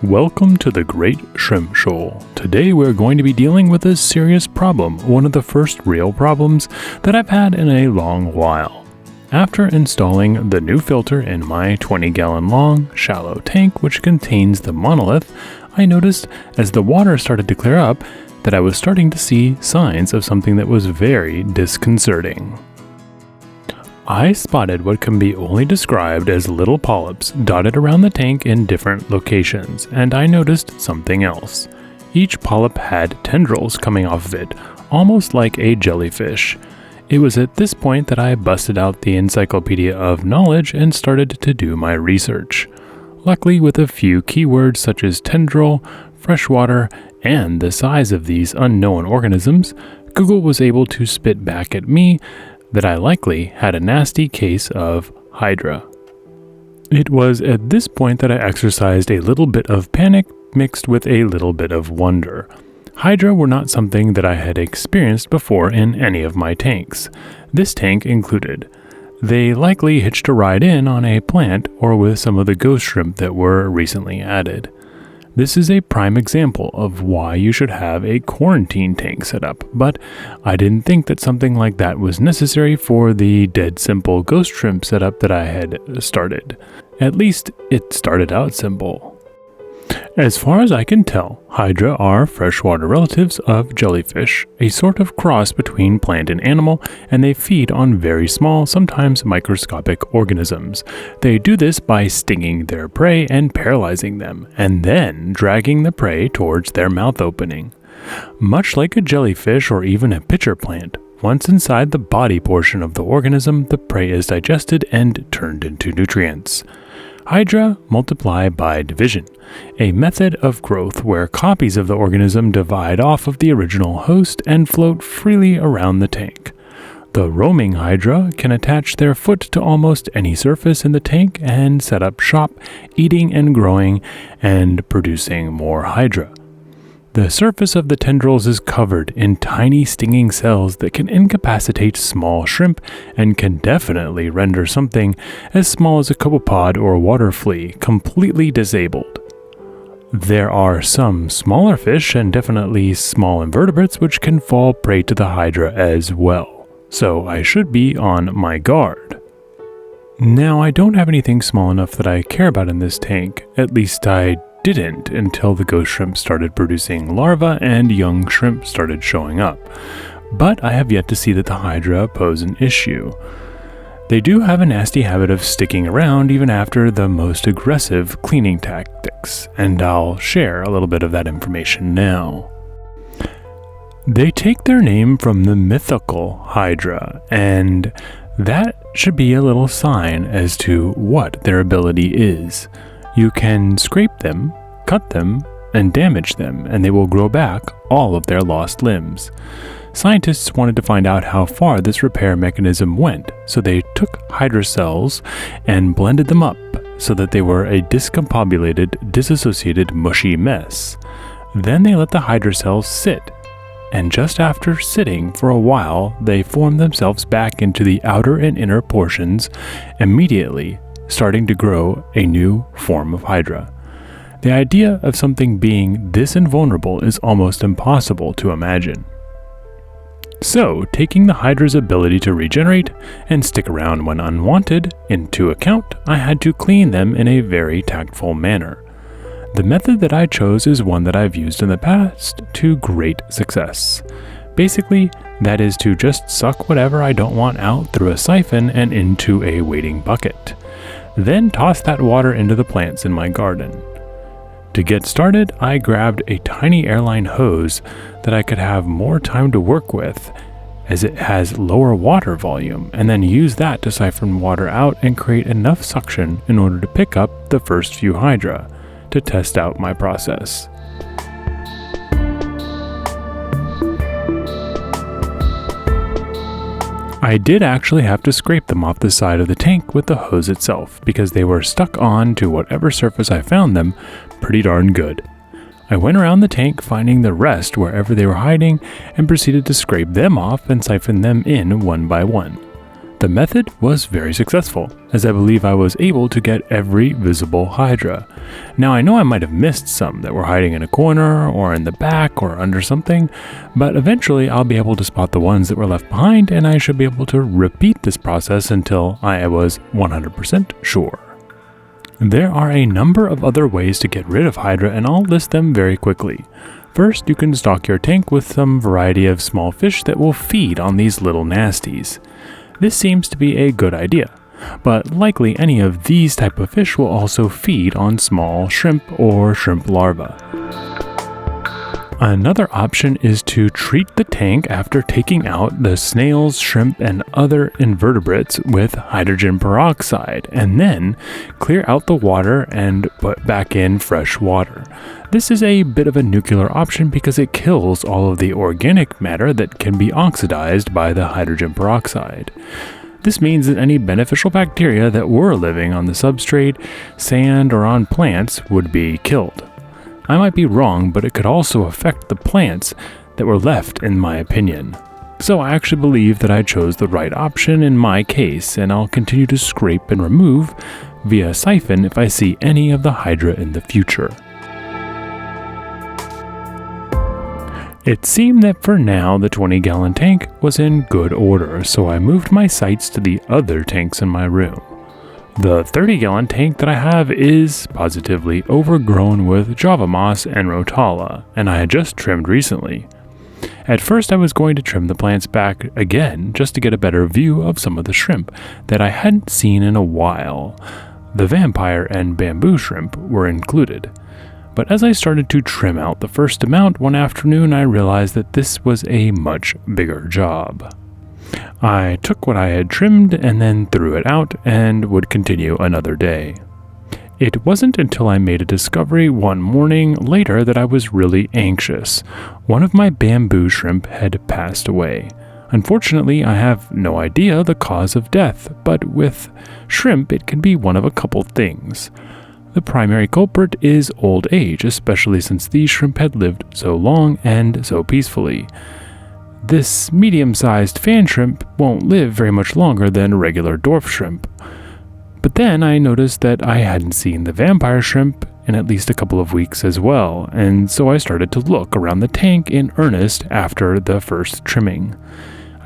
Welcome to the Great Shrimp Shoal. Today we're going to be dealing with a serious problem, one of the first real problems that I've had in a long while. After installing the new filter in my 20-gallon long, shallow tank which contains the monolith, I noticed as the water started to clear up that I was starting to see signs of something that was very disconcerting. I spotted what can be only described as little polyps dotted around the tank in different locations, and I noticed something else. Each polyp had tendrils coming off of it, almost like a jellyfish. It was at this point that I busted out the Encyclopedia of Knowledge and started to do my research. Luckily, with a few keywords such as tendril, freshwater, and the size of these unknown organisms, Google was able to spit back at me that I likely had a nasty case of hydra. It was at this point that I exercised a little bit of panic mixed with a little bit of wonder. Hydra were not something that I had experienced before in any of my tanks, this tank included. They likely hitched a ride in on a plant or with some of the ghost shrimp that were recently added. This is a prime example of why you should have a quarantine tank set up, but I didn't think that something like that was necessary for the dead simple ghost shrimp setup that I had started. At least it started out simple. As far as I can tell, hydra are freshwater relatives of jellyfish, a sort of cross between plant and animal, and they feed on very small, sometimes microscopic organisms. They do this by stinging their prey and paralyzing them, and then dragging the prey towards their mouth opening. Much like a jellyfish or even a pitcher plant, once inside the body portion of the organism, the prey is digested and turned into nutrients. Hydra multiply by division, a method of growth where copies of the organism divide off of the original host and float freely around the tank. The roaming hydra can attach their foot to almost any surface in the tank and set up shop, eating and growing and producing more hydra. The surface of the tendrils is covered in tiny stinging cells that can incapacitate small shrimp and can definitely render something as small as a copepod or water flea completely disabled. There are some smaller fish and definitely small invertebrates which can fall prey to the hydra as well, so I should be on my guard. Now, I don't have anything small enough that I care about in this tank, at least I didn't until the ghost shrimp started producing larvae and young shrimp started showing up. But I have yet to see that the hydra pose an issue. They do have a nasty habit of sticking around even after the most aggressive cleaning tactics, and I'll share a little bit of that information now. They take their name from the mythical hydra, and that should be a little sign as to what their ability is. You can scrape them, cut them, and damage them, and they will grow back all of their lost limbs. Scientists wanted to find out how far this repair mechanism went, so they took hydra cells and blended them up so that they were a discombobulated, disassociated, mushy mess. Then they let the hydra cells sit, and just after sitting for a while, they formed themselves back into the outer and inner portions, immediately starting to grow a new form of hydra. The idea of something being this invulnerable is almost impossible to imagine. So, taking the hydra's ability to regenerate and stick around when unwanted into account, I had to clean them in a very tactful manner. The method that I chose is one that I've used in the past to great success. Basically, that is to just suck whatever I don't want out through a siphon and into a waiting bucket. Then toss that water into the plants in my garden. To get started, I grabbed a tiny airline hose that I could have more time to work with, as it has lower water volume, and then use that to siphon water out and create enough suction in order to pick up the first few hydra to test out my process. I did actually have to scrape them off the side of the tank with the hose itself because they were stuck on to whatever surface I found them pretty darn good. I went around the tank finding the rest wherever they were hiding and proceeded to scrape them off and siphon them in one by one. The method was very successful, as I believe I was able to get every visible hydra. Now I know I might have missed some that were hiding in a corner or in the back or under something, but eventually I'll be able to spot the ones that were left behind, and I should be able to repeat this process until I was 100% sure. There are a number of other ways to get rid of hydra, and I'll list them very quickly. First, you can stock your tank with some variety of small fish that will feed on these little nasties. This seems to be a good idea, but likely any of these type of fish will also feed on small shrimp or shrimp larvae. Another option is to treat the tank after taking out the snails, shrimp, and other invertebrates with hydrogen peroxide, and then clear out the water and put back in fresh water. This is a bit of a nuclear option because it kills all of the organic matter that can be oxidized by the hydrogen peroxide. This means that any beneficial bacteria that were living on the substrate, sand, or on plants would be killed. I might be wrong, but it could also affect the plants that were left, in my opinion. So I actually believe that I chose the right option in my case, and I'll continue to scrape and remove via siphon if I see any of the hydra in the future. It seemed that for now the 20-gallon tank was in good order, so I moved my sights to the other tanks in my room. The 30-gallon tank that I have is positively overgrown with java moss and rotala, and I had just trimmed recently. At first I was going to trim the plants back again just to get a better view of some of the shrimp that I hadn't seen in a while. The vampire and bamboo shrimp were included. But as I started to trim out the first amount one afternoon, I realized that this was a much bigger job. I took what I had trimmed and then threw it out and would continue another day. It wasn't until I made a discovery one morning later that I was really anxious. One of my bamboo shrimp had passed away. Unfortunately, I have no idea the cause of death, but with shrimp it can be one of a couple things. The primary culprit is old age, especially since these shrimp had lived so long and so peacefully. This medium-sized fan shrimp won't live very much longer than regular dwarf shrimp. But then I noticed that I hadn't seen the vampire shrimp in at least a couple of weeks as well, and so I started to look around the tank in earnest after the first trimming.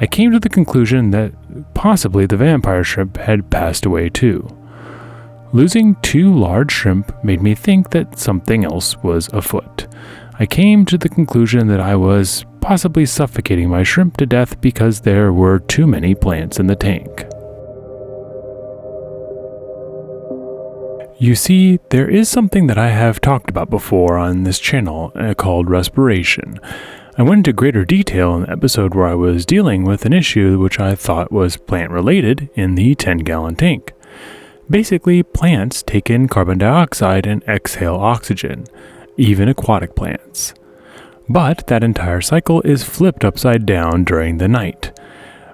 I came to the conclusion that possibly the vampire shrimp had passed away too. Losing 2 large shrimp made me think that something else was afoot. I came to the conclusion that I was possibly suffocating my shrimp to death because there were too many plants in the tank. You see, there is something that I have talked about before on this channel called respiration. I went into greater detail in the episode where I was dealing with an issue which I thought was plant related in the 10-gallon tank. Basically, plants take in carbon dioxide and exhale oxygen, even aquatic plants. But that entire cycle is flipped upside down during the night.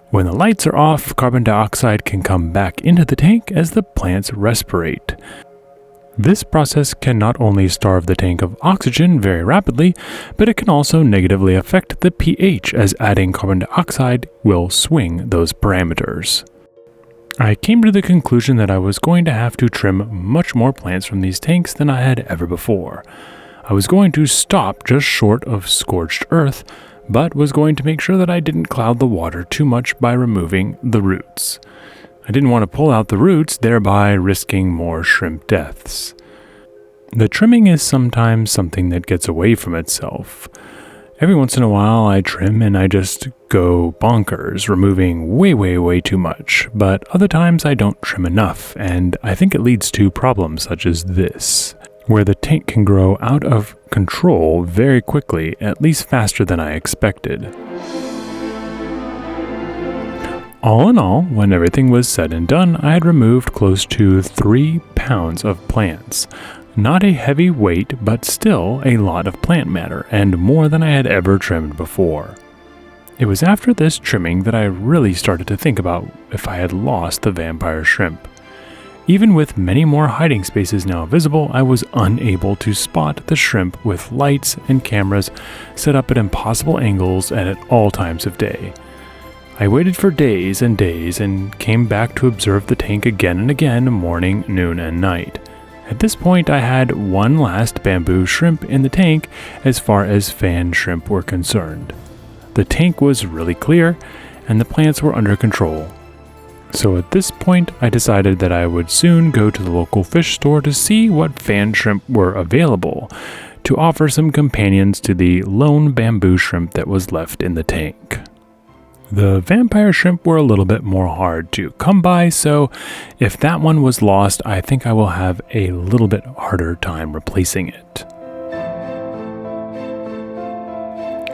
When the lights are off, carbon dioxide can come back into the tank as the plants respirate. This process can not only starve the tank of oxygen very rapidly, but it can also negatively affect the pH, as adding carbon dioxide will swing those parameters. I came to the conclusion that I was going to have to trim much more plants from these tanks than I had ever before. I was going to stop just short of scorched earth, but was going to make sure that I didn't cloud the water too much by removing the roots. I didn't want to pull out the roots, thereby risking more shrimp deaths. The trimming is sometimes something that gets away from itself. Every once in a while I trim and I just go bonkers, removing way too much, but other times I don't trim enough, and I think it leads to problems such as this, where the tank can grow out of control very quickly, at least faster than I expected. All in all, when everything was said and done, I had removed close to 3 pounds of plants. Not a heavy weight, but still a lot of plant matter, and more than I had ever trimmed before. It was after this trimming that I really started to think about if I had lost the vampire shrimp. Even with many more hiding spaces now visible, I was unable to spot the shrimp with lights and cameras set up at impossible angles and at all times of day. I waited for days and days and came back to observe the tank again and again, morning, noon, and night. At this point, I had one last bamboo shrimp in the tank as far as fan shrimp were concerned. The tank was really clear, and the plants were under control. So at this point, I decided that I would soon go to the local fish store to see what fan shrimp were available, to offer some companions to the lone bamboo shrimp that was left in the tank. The vampire shrimp were a little bit more hard to come by, so if that one was lost, I think I will have a little bit harder time replacing it.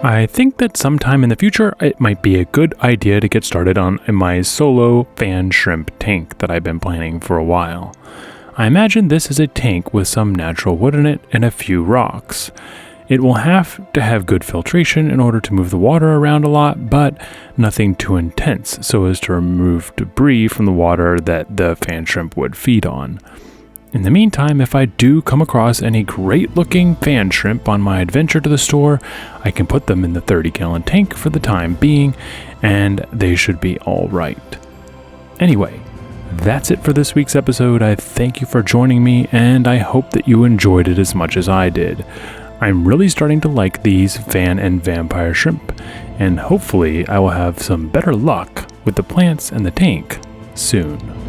I think that sometime in the future, it might be a good idea to get started on my solo fan shrimp tank that I've been planning for a while. I imagine this is a tank with some natural wood in it and a few rocks. It will have to have good filtration in order to move the water around a lot, but nothing too intense so as to remove debris from the water that the fan shrimp would feed on. In the meantime, if I do come across any great looking fan shrimp on my adventure to the store, I can put them in the 30-gallon tank for the time being, and they should be all right. Anyway, that's it for this week's episode. I thank you for joining me, and I hope that you enjoyed it as much as I did. I'm really starting to like these fan and vampire shrimp, and hopefully I will have some better luck with the plants and the tank soon.